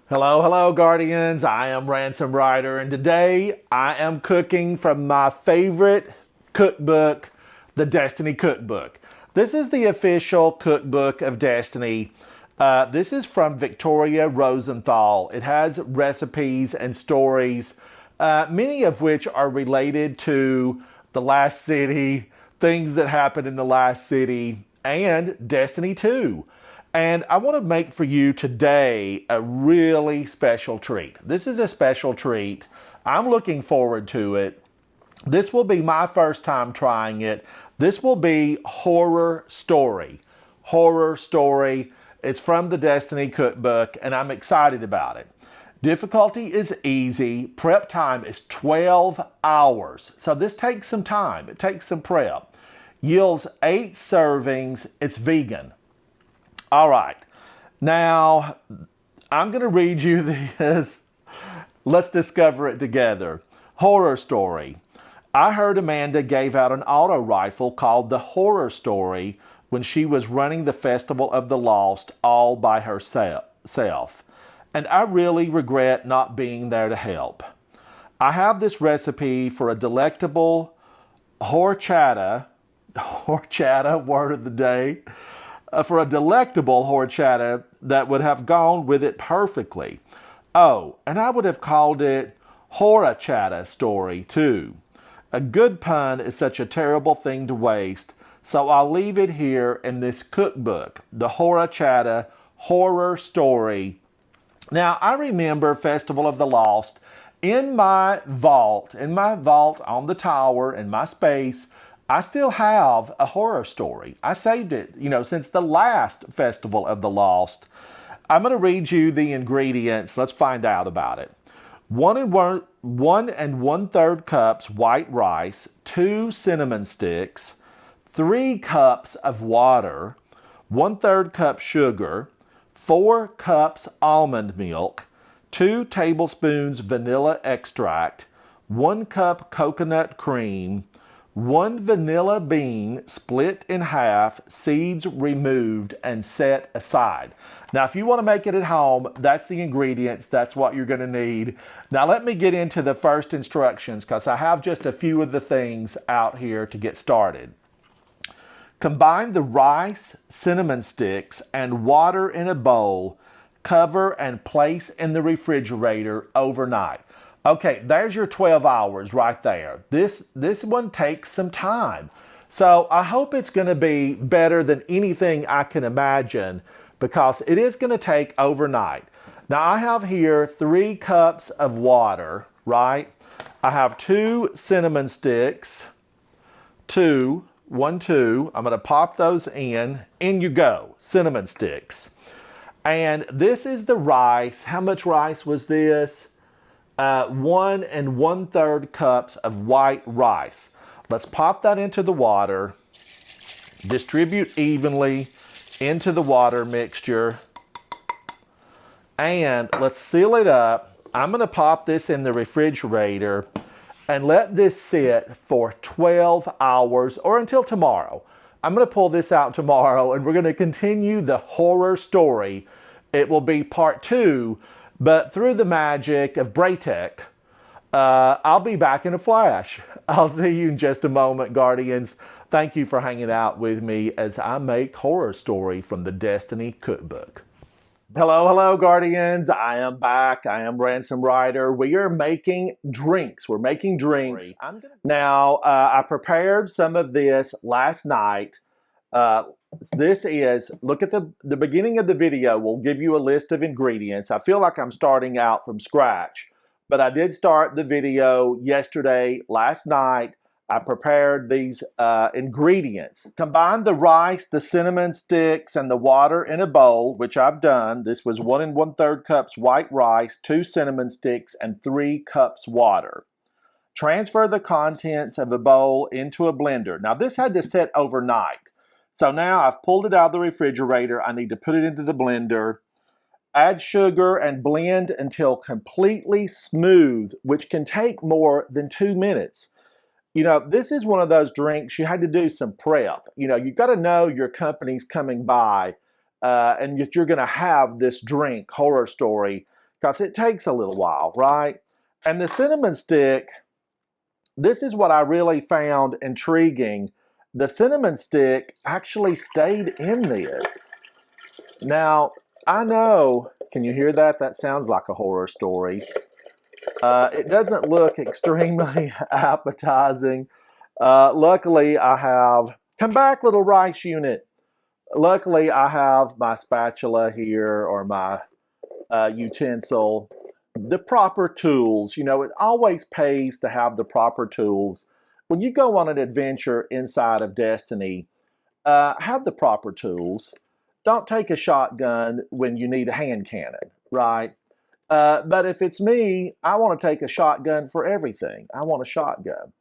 Hello, hello, Guardians. I am Ransom Rider, and today I am cooking from my favorite cookbook, the Destiny Cookbook. This is the official cookbook of Destiny. This is from Victoria Rosenthal. It has recipes and stories, many of which are related to the last city, things that happened in the last city, and Destiny 2. And I want to make for you today a really special treat. This is a special treat. I'm looking forward to it. This will be my first time trying it. This will be horror story. Horror story. It's from the Destiny Cookbook, and I'm excited about it. Difficulty is easy. Prep time is 12 hours. So this takes some time. It takes some prep. Yields 8 servings. It's vegan. All right. Now, I'm going to read you this. Let's discover it together. Horror story. I heard Amanda gave out an auto rifle called the Horror Story when she was running the Festival of the Lost all by herself. And I really regret not being there to help. I have this recipe for a delectable horchata, word of the day, for a delectable horchata that would have gone with it perfectly. Oh, and I would have called it horachata story too. A good pun is such a terrible thing to waste, so I'll leave it here in this cookbook, the horachata horror story. Now, I remember Festival of the Lost in my vault on the tower, in my space. I still have a horror story. I saved it, since the last Festival of the Lost. I'm going to read you the ingredients. Let's find out about it. One and one third cups white rice, 2 cinnamon sticks, 3 cups of water, 1/3 cup sugar, 4 cups almond milk, 2 tablespoons vanilla extract, 1 cup coconut cream, 1 vanilla bean split in half, seeds removed and set aside. Now, if you want to make it at home, that's the ingredients. That's what you're going to need. Now, let me get into the first instructions because I have just a few of the things out here to get started. Combine the rice, cinnamon sticks, and water in a bowl. Cover and place in the refrigerator overnight. Okay, there's your 12 hours right there. This one takes some time. So I hope it's going to be better than anything I can imagine because it is going to take overnight. Now I have here 3 cups of water, right? I have 2 cinnamon sticks, 2. I'm going to pop those in. In you go, cinnamon sticks. And this is the rice. How much rice was this? 1 1/3 cups of white rice. Let's pop that into the water. Distribute evenly into the water mixture. And let's seal it up. I'm going to pop this in the refrigerator and let this sit for 12 hours or until tomorrow. I'm going to pull this out tomorrow and we're going to continue the horror story. It will be part 2, but through the magic of Braytech, I'll be back in a flash. I'll see you in just a moment, Guardians. Thank you for hanging out with me as I make horror story from the Destiny Cookbook. Hello, hello, Guardians. I am back. I am Ransom Rider. We are making drinks. We're making drinks. Now, I prepared some of this last night. Uh, this is, look at the beginning of the video. We'll give you a list of ingredients. I feel like I'm starting out from scratch, but I did start the video yesterday, last night. I prepared these ingredients. Combine the rice, the cinnamon sticks, and the water in a bowl, which I've done. This was 1 1/3 cups white rice, 2 cinnamon sticks, and 3 cups water. Transfer the contents of a bowl into a blender. Now, this had to sit overnight. So now I've pulled it out of the refrigerator. I need to put it into the blender. Add sugar and blend until completely smooth, which can take more than 2 minutes. This is one of those drinks you had to do some prep. You've got to know your company's coming by and you're going to have this drink, horror story. because it takes a little while, right? And the cinnamon stick, this is what I really found intriguing. The cinnamon stick actually stayed in this. Now, I know, can you hear that? That sounds like a horror story. It doesn't look extremely appetizing. Luckily, I have, come back, little rice unit. Luckily, I have my spatula here or my utensil, the proper tools. You know, it always pays to have the proper tools. When you go on an adventure inside of Destiny, have the proper tools. Don't take a shotgun when you need a hand cannon, right? But if it's me, I want to take a shotgun for everything. I want a shotgun.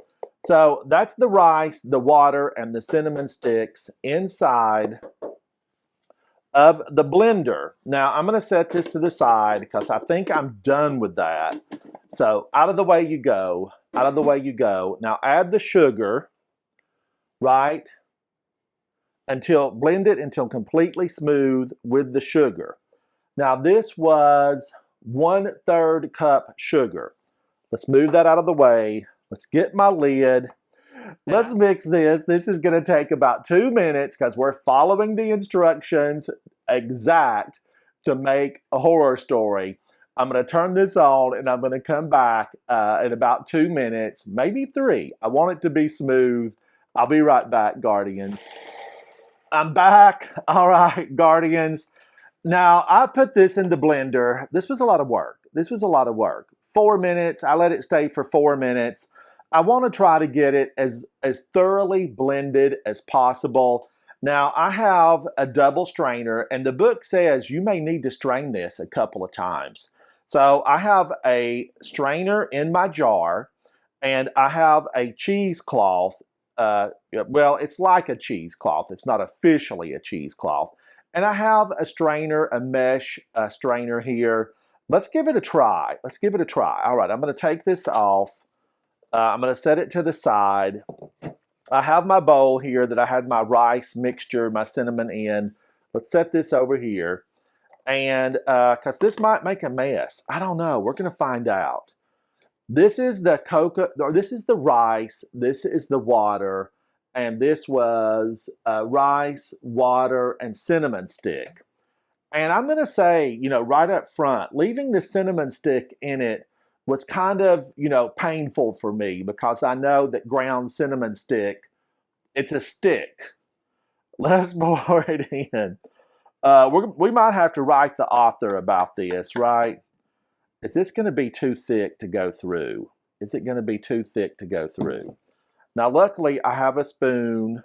So that's the rice, the water, and the cinnamon sticks inside of the blender. Now I'm going to set this to the side because I think I'm done with that. So out of the way you go, out of the way you go. Now add the sugar, right? Blend it until completely smooth with the sugar. Now this was 1/3 cup sugar. Let's move that out of the way. Let's get my lid. Let's mix this. This is going to take about 2 minutes because we're following the instructions exact to make a horror story. I'm going to turn this on and I'm going to come back in about 2 minutes, maybe 3. I want it to be smooth. I'll be right back, Guardians. I'm back. All right, Guardians. Now, I put this in the blender. This was a lot of work. This was a lot of work. 4 minutes. I let it stay for 4 minutes. I want to try to get it as thoroughly blended as possible. Now, I have a double strainer, and the book says you may need to strain this a couple of times. So I have a strainer in my jar, and I have a cheesecloth. Well, it's like a cheesecloth. It's not officially a cheesecloth. And I have a strainer, a mesh strainer here. Let's give it a try. Let's give it a try. All right, I'm going to take this off. I'm going to set it to the side. I have my bowl here that I had my rice mixture, my cinnamon in. Let's set this over here. And because this might make a mess. I don't know. We're going to find out. This is the this is the rice. This is the water. And this was rice, water, and cinnamon stick. And I'm going to say, you know, right up front, leaving the cinnamon stick in it was kind of, you know, painful for me because I know that ground cinnamon stick, it's a stick. Let's pour it in. We might have to write the author about this, right? Is this going to be too thick to go through? Is it going to be too thick to go through? Now, luckily, I have a spoon.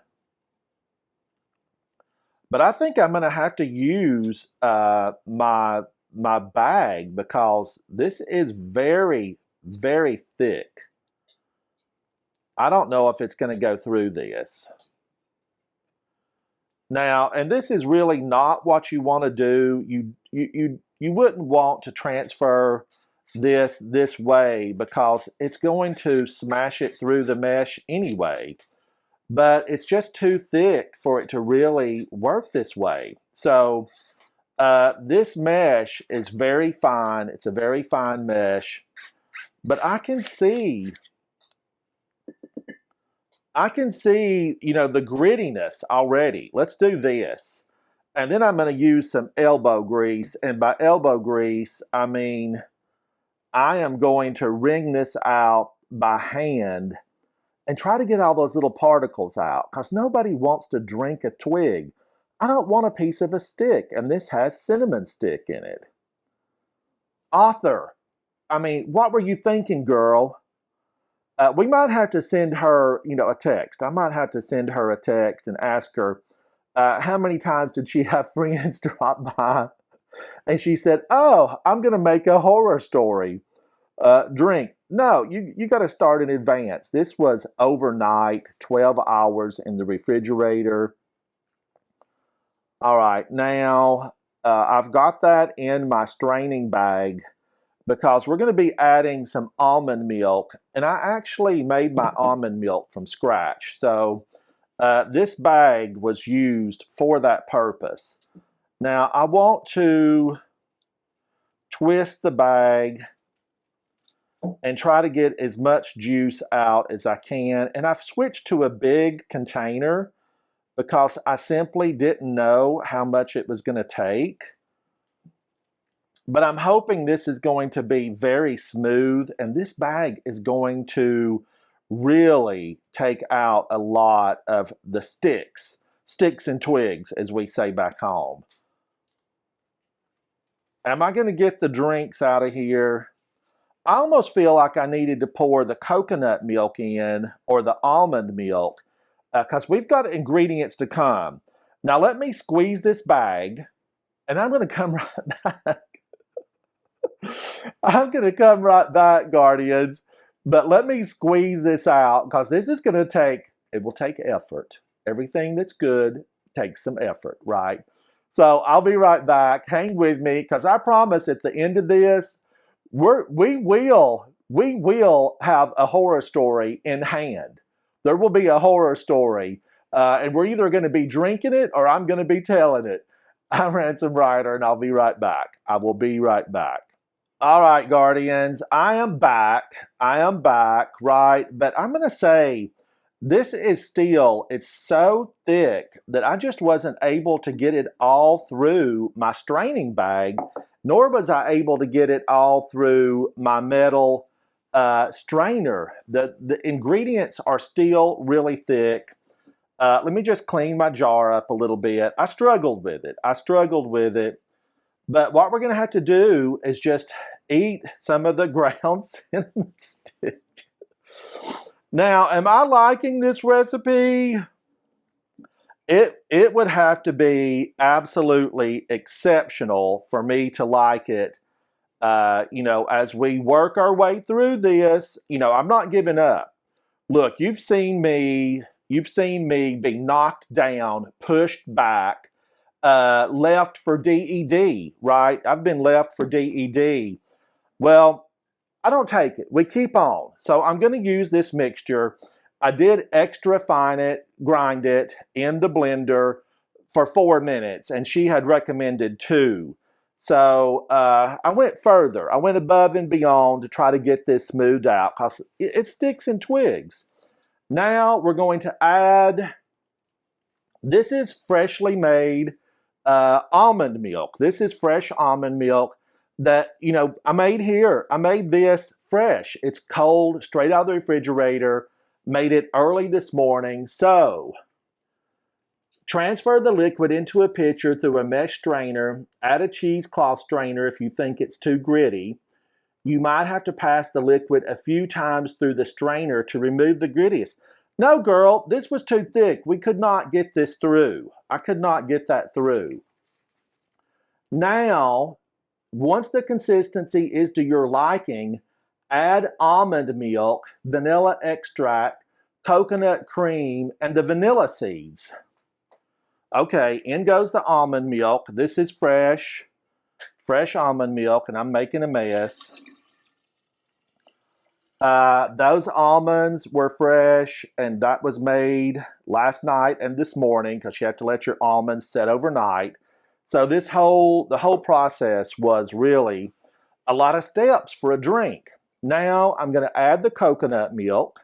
But I think I'm going to have to use my bag because this is very, very thick. I don't know if it's going to go through this. Now, and this is really not what you want to do. You wouldn't want to transfer this way because it's going to smash it through the mesh anyway. But it's just too thick for it to really work this way. So this mesh is very fine. It's a very fine mesh. But I can see, you know, the grittiness already. Let's do this. And then I'm going to use some elbow grease. And by elbow grease, I mean, I am going to wring this out by hand and try to get all those little particles out because nobody wants to drink a twig. I don't want a piece of a stick, and this has cinnamon stick in it. Author, I mean, what were you thinking, girl? We might have to send her, you know, a text. I might have to send her a text and ask her, how many times did she have friends drop by? And she said, oh, I'm going to make a horror story. Drink. No, you got to start in advance. This was overnight, 12 hours in the refrigerator. All right, now I've got that in my straining bag because we're going to be adding some almond milk. And I actually made my almond milk from scratch. So this bag was used for that purpose. Now I want to twist the bag and try to get as much juice out as I can. And I've switched to a big container because I simply didn't know how much it was going to take. But I'm hoping this is going to be very smooth, and this bag is going to really take out a lot of the sticks and twigs, as we say back home. Am I going to get the drinks out of here? I almost feel like I needed to pour the coconut milk in or the almond milk because we've got ingredients to come. Now let me squeeze this bag, and I'm going to come right back. I'm going to come right back, Guardians, but let me squeeze this out because this is going to take, it will take effort. Everything that's good takes some effort, right? So I'll be right back. Hang with me because I promise at the end of this, we will have a horror story in hand. There will be a horror story, and we're either going to be drinking it or I'm going to be telling it. I'm Ransom Ryder, and I'll be right back. I will be right back. All right, Guardians, I am back, right? But I'm going to say this is still, it's so thick that I just wasn't able to get it all through my straining bag, nor was I able to get it all through my metal strainer. The ingredients are still really thick. Let me just clean my jar up a little bit. I struggled with it. But what we're going to have to do is just eat some of the ground cinnamon stick. Now, am I liking this recipe? It would have to be absolutely exceptional for me to like it. As we work our way through this, I'm not giving up. Look, you've seen me be knocked down, pushed back, left for DED, right? I've been left for DED. Well, I don't take it. We keep on. So I'm going to use this mixture. I did extra fine it, grind it in the blender for 4 minutes, and she had recommended 2. So I went further. I went above and beyond to try to get this smoothed out because it sticks and twigs. Now we're going to add, this is freshly made almond milk. This is fresh almond milk that, I made here. I made this fresh. It's cold, straight out of the refrigerator. Made it early this morning. So, transfer the liquid into a pitcher through a mesh strainer. Add a cheesecloth strainer if you think it's too gritty. You might have to pass the liquid a few times through the strainer to remove the grittiness. No, girl, this was too thick. We could not get this through. I could not get that through. Now, once the consistency is to your liking, add almond milk, vanilla extract, coconut cream, and the vanilla seeds. Okay, in goes the almond milk. This is fresh almond milk, and I'm making a mess. Those almonds were fresh, and that was made last night and this morning because you have to let your almonds set overnight. So the whole process was really a lot of steps for a drink. Now I'm going to add the coconut milk.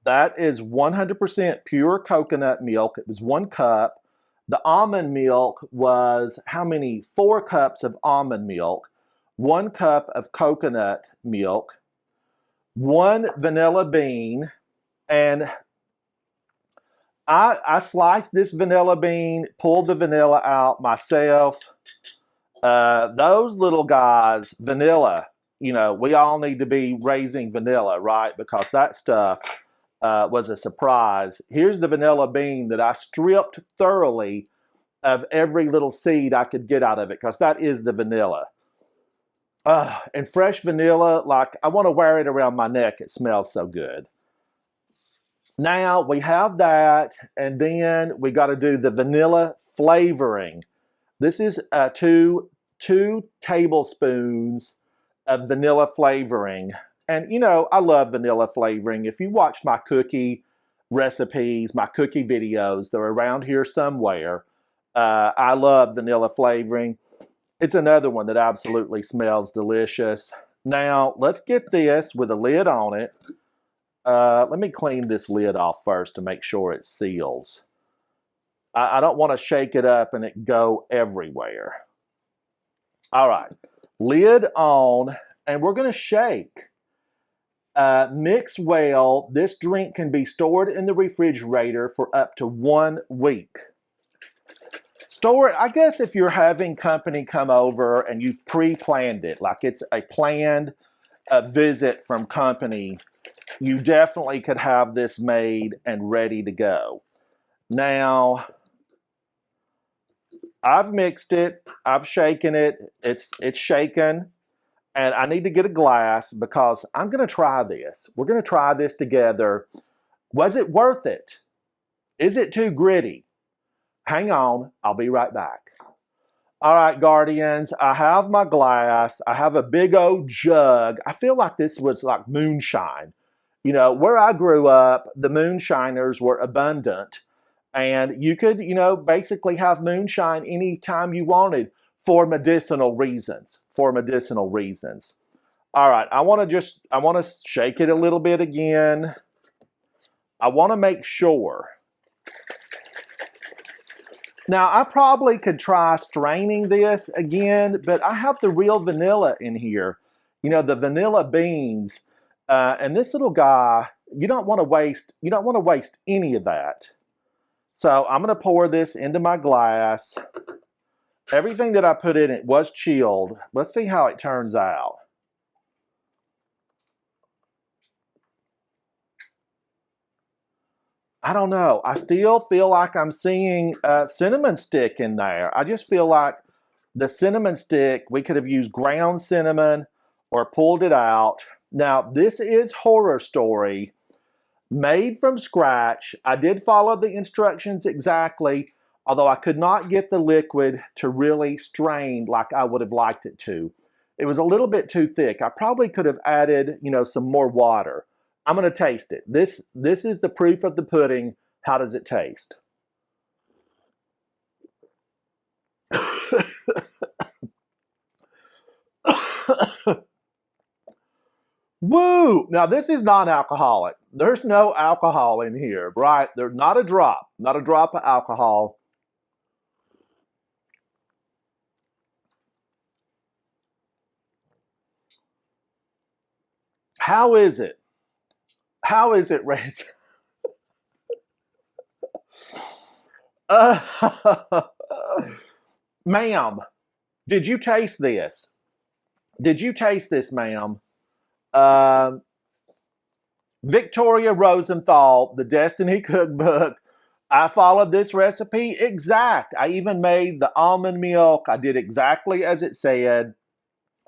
That is 100% pure coconut milk. It was 1 cup. The almond milk was how many? 4 cups of almond milk, 1 cup of coconut milk, 1 vanilla bean, and I sliced this vanilla bean, pulled the vanilla out myself. Those little guys, vanilla, we all need to be raising vanilla, right? Because that stuff was a surprise. Here's the vanilla bean that I stripped thoroughly of every little seed I could get out of it because that is the vanilla. And fresh vanilla, like I want to wear it around my neck. It smells so good. Now we have that, and then we got to do the vanilla flavoring. This is 2 tablespoons of vanilla flavoring. And I love vanilla flavoring. If you watch my cookie recipes, my cookie videos, they're around here somewhere. I love vanilla flavoring. It's another one that absolutely smells delicious. Now, let's get this with a lid on it. Let me clean this lid off first to make sure it seals. I don't want to shake it up and it go everywhere. All right, lid on, and we're going to shake. Mix well. This drink can be stored in the refrigerator for up to 1 week. Store it, I guess, if you're having company come over and you've pre-planned it, like it's a planned visit from company, you definitely could have this made and ready to go. Now, I've mixed it, I've shaken it, it's shaken, and I need to get a glass because I'm going to try this. We're going to try this together. Was it worth it? Is it too gritty? Hang on, I'll be right back. All right, Guardians, I have my glass. I have a big old jug. I feel like this was like moonshine. You know, where I grew up, the moonshiners were abundant. And you could, basically have moonshine anytime you wanted for medicinal reasons. For medicinal reasons. All right, I want to shake it a little bit again. I want to make sure. Now, I probably could try straining this again, but I have the real vanilla in here. You know, the vanilla beans. And this little guy, you don't want to waste any of that. So I'm going to pour this into my glass. Everything that I put in it was chilled. Let's see how it turns out. I don't know. I still feel like I'm seeing cinnamon stick in there. I just feel like the cinnamon stick, we could have used ground cinnamon or pulled it out. Now, this is Horror Story, made from scratch. I did follow the instructions exactly, although I could not get the liquid to really strain like I would have liked it to. It was a little bit too thick. I probably could have added, some more water. I'm going to taste it. This is the proof of the pudding. How does it taste? Woo! Now this is non-alcoholic. There's no alcohol in here, right? There's not a drop of alcohol. How is it? How is it, Rance? Ma'am, did you taste this? Did you taste this, ma'am? Um, Victoria Rosenthal, the Destiny Cookbook. I followed this recipe exact. I even made the almond milk. I did exactly as it said.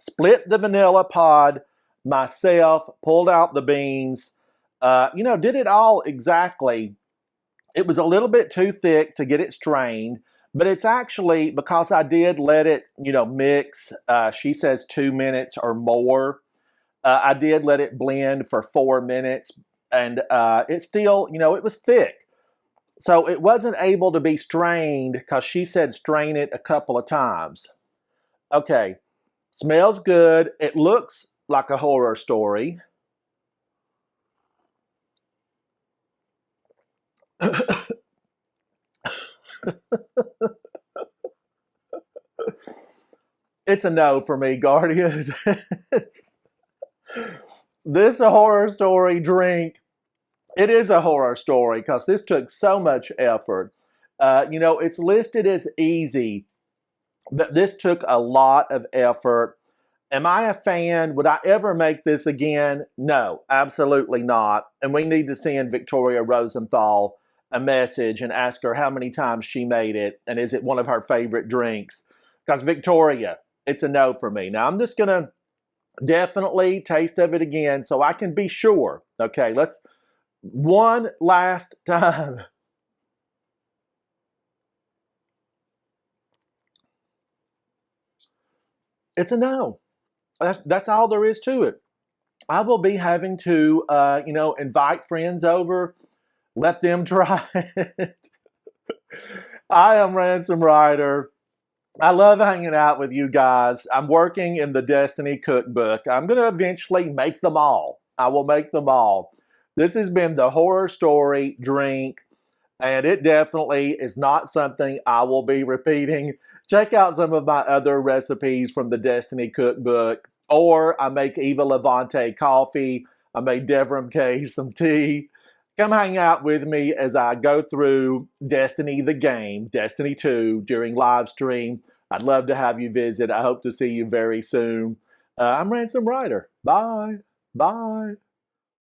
Split the vanilla pod myself, pulled out the beans, did it all exactly. It was a little bit too thick to get it strained, but it's actually because I did let it, mix. She says 2 minutes or more. I did let it blend for 4 minutes, and it still, it was thick. So it wasn't able to be strained because she said strain it a couple of times. Okay, smells good. It looks like a horror story. It's a no for me, Guardians. This a horror story drink. It is a horror story because this took so much effort. It's listed as easy, but this took a lot of effort. Am I a fan? Would I ever make this again? No, absolutely not. And we need to send Victoria Rosenthal a message and ask her how many times she made it and is it one of her favorite drinks? Because Victoria, it's a no for me. Now I'm just going to definitely taste of it again so I can be sure. Okay, let's one last time. It's a no. That's all there is to it. I will be having to, invite friends over, let them try it. I am Ransom Rider. I love hanging out with you guys. I'm working in the Destiny Cookbook. I'm going to eventually make them all. I will make them all. This has been the horror story drink, and it definitely is not something I will be repeating. Check out some of my other recipes from the Destiny Cookbook, or I make Eva Levante coffee. I made Devram K some tea. Come hang out with me as I go through Destiny the game, Destiny 2, during live stream. I'd love to have you visit. I hope to see you very soon. I'm Ransom Rider. Bye. Bye.